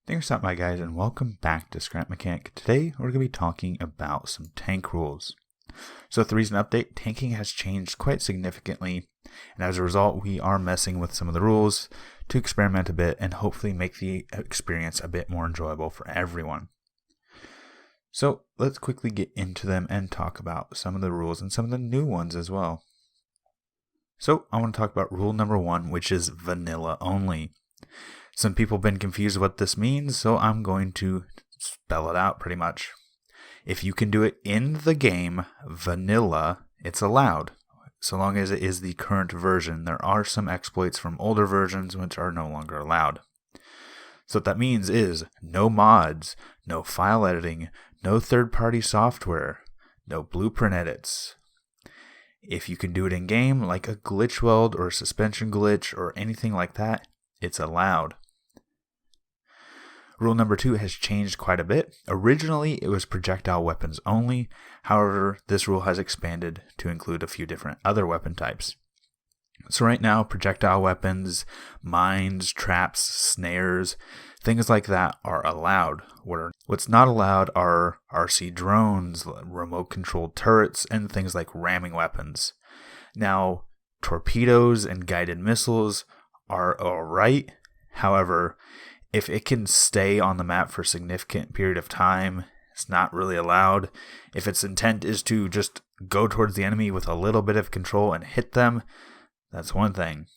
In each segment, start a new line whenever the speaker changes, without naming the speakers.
Thanks for stopping by, guys, and welcome back to Scrap Mechanic. Today, we're going to be talking about some tank rules. So, with the recent update, tanking has changed quite significantly, and as a result, we are messing with some of the rules to experiment a bit and hopefully make the experience a bit more enjoyable for everyone. So, let's quickly get into them and talk about some of the rules and some of the new ones as well. So, I want to talk about rule number 1, which is vanilla only. Some people have been confused what this means, so I'm going to spell it out pretty much. If you can do it in the game, vanilla, it's allowed, so long as it is the current version. There are some exploits from older versions which are no longer allowed. So what that means is no mods, no file editing, no third-party software, no blueprint edits. If you can do it in game, like a glitch weld or a suspension glitch or anything like that, it's allowed. Rule number 2 has changed quite a bit. Originally, it was projectile weapons only. However, this rule has expanded to include a few different other weapon types. So right now, projectile weapons, mines, traps, snares, things like that are allowed. What's not allowed are RC drones, remote-controlled turrets, and things like ramming weapons. Now, torpedoes and guided missiles are alright. However, if it can stay on the map for a significant period of time, it's not really allowed. If its intent is to just go towards the enemy with a little bit of control and hit them, that's one thing.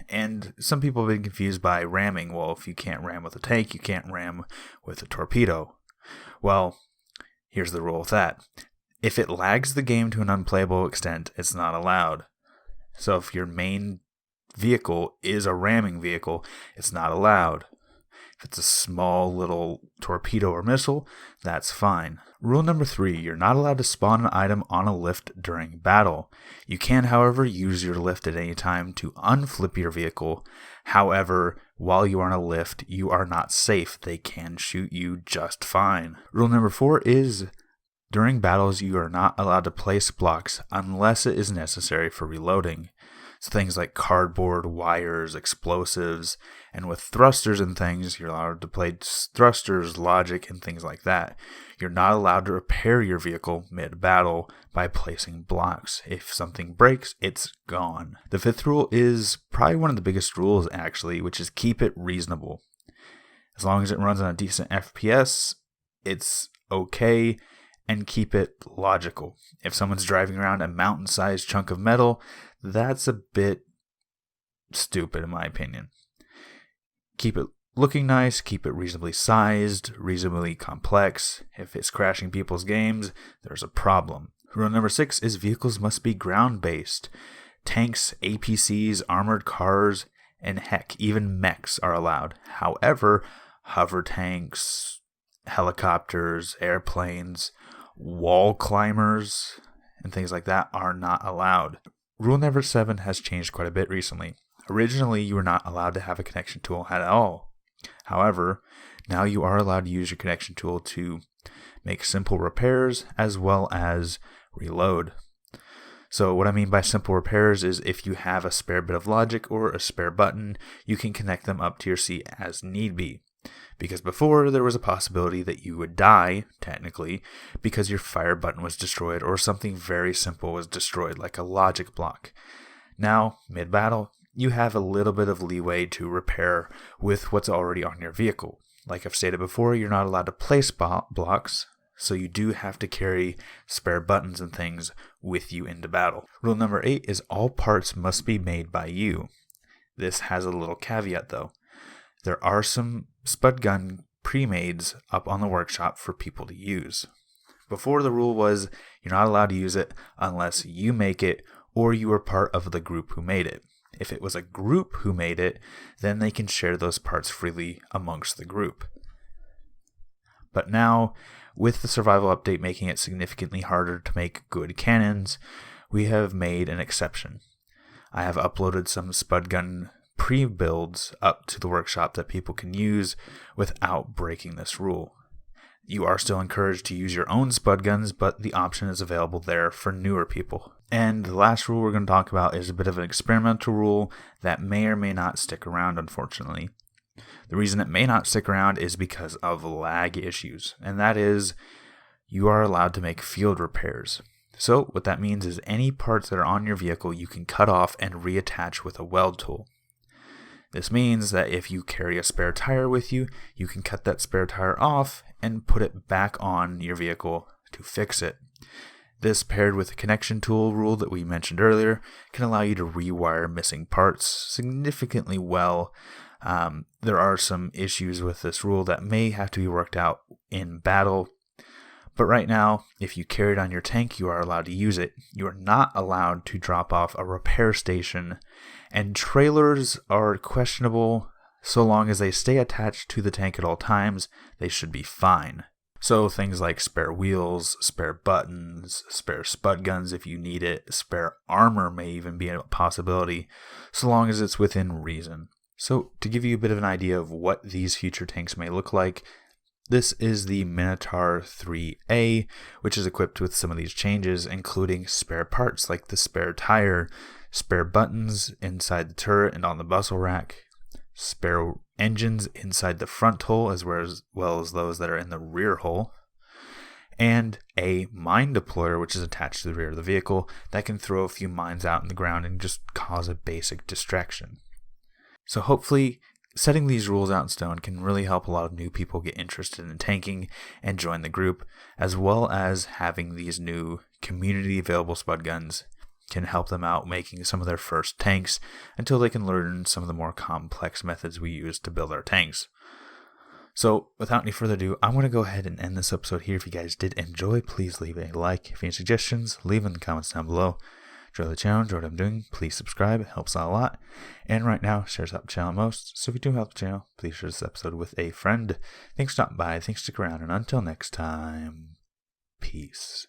And some people have been confused by ramming. Well, if you can't ram with a tank, you can't ram with a torpedo. Well, here's the rule with that. If it lags the game to an unplayable extent, it's not allowed. So if your main vehicle is a ramming vehicle, it's not allowed. If it's a small little torpedo or missile, that's fine. Rule number 3, you're not allowed to spawn an item on a lift during battle. You can, however, use your lift at any time to unflip your vehicle. However, while you are on a lift, you are not safe. They can shoot you just fine. Rule number 4 is during battles, you are not allowed to place blocks unless it is necessary for reloading. So things like cardboard, wires, explosives, and with thrusters and things, you're allowed to place thrusters, logic, and things like that. You're not allowed to repair your vehicle mid-battle by placing blocks. If something breaks, it's gone. The 5th rule is probably one of the biggest rules, actually, which is keep it reasonable. As long as it runs on a decent FPS, it's okay, and keep it logical. If someone's driving around a mountain-sized chunk of metal, that's a bit stupid in my opinion. Keep it looking nice, keep it reasonably sized, reasonably complex. If it's crashing people's games, there's a problem. Rule number 6 is vehicles must be ground-based. Tanks, APCs, armored cars, and heck, even mechs are allowed. However, hover tanks, helicopters, airplanes, wall climbers, and things like that are not allowed. Rule number 7 has changed quite a bit recently. Originally, you were not allowed to have a connection tool at all. However, now you are allowed to use your connection tool to make simple repairs as well as reload. So what I mean by simple repairs is if you have a spare bit of logic or a spare button, you can connect them up to your seat as need be. Because before, there was a possibility that you would die, technically, because your fire button was destroyed or something very simple was destroyed, like a logic block. Now, mid-battle, you have a little bit of leeway to repair with what's already on your vehicle. Like I've stated before, you're not allowed to place blocks, so you do have to carry spare buttons and things with you into battle. Rule number 8 is all parts must be made by you. This has a little caveat though. There are some spudgun pre-mades up on the workshop for people to use. Before, the rule was you're not allowed to use it unless you make it or you are part of the group who made it. If it was a group who made it, then they can share those parts freely amongst the group. But now, with the survival update making it significantly harder to make good cannons, we have made an exception. I have uploaded some spudgun pre-builds up to the workshop that people can use without breaking this rule. You are still encouraged to use your own spudguns, but the option is available there for newer people. And the last rule we're going to talk about is a bit of an experimental rule that may or may not stick around, unfortunately. The reason it may not stick around is because of lag issues, and that is you are allowed to make field repairs. So what that means is any parts that are on your vehicle you can cut off and reattach with a weld tool. This means that if you carry a spare tire with you, you can cut that spare tire off and put it back on your vehicle to fix it. This, paired with the connection tool rule that we mentioned earlier, can allow you to rewire missing parts significantly well. There are some issues with this rule that may have to be worked out in battle, but right now, if you carry it on your tank, you are allowed to use it. You are not allowed to drop off a repair station, and trailers are questionable. So long as they stay attached to the tank at all times, they should be fine. So things like spare wheels, spare buttons, spare spud guns if you need it, spare armor may even be a possibility, so long as it's within reason. So to give you a bit of an idea of what these future tanks may look like, this is the Minotaur 3A, which is equipped with some of these changes, including spare parts like the spare tire, spare buttons inside the turret and on the bustle rack, spare engines inside the front hull as well as those that are in the rear hull, and a mine deployer which is attached to the rear of the vehicle that can throw a few mines out in the ground and just cause a basic distraction. So hopefully setting these rules out in stone can really help a lot of new people get interested in tanking and join the group, as well as having these new community available spud guns can help them out making some of their first tanks until they can learn some of the more complex methods we use to build our tanks. So without any further ado, I'm going to go ahead and end this episode here. If you guys did enjoy, please leave a like. If you have any suggestions, leave in the comments down below. Enjoy the channel, enjoy what I'm doing, please subscribe, it helps out a lot. And right now, shares help the channel most, so if you do help the channel, please share this episode with a friend. Thanks for stopping by, thanks for sticking around, and until next time, peace.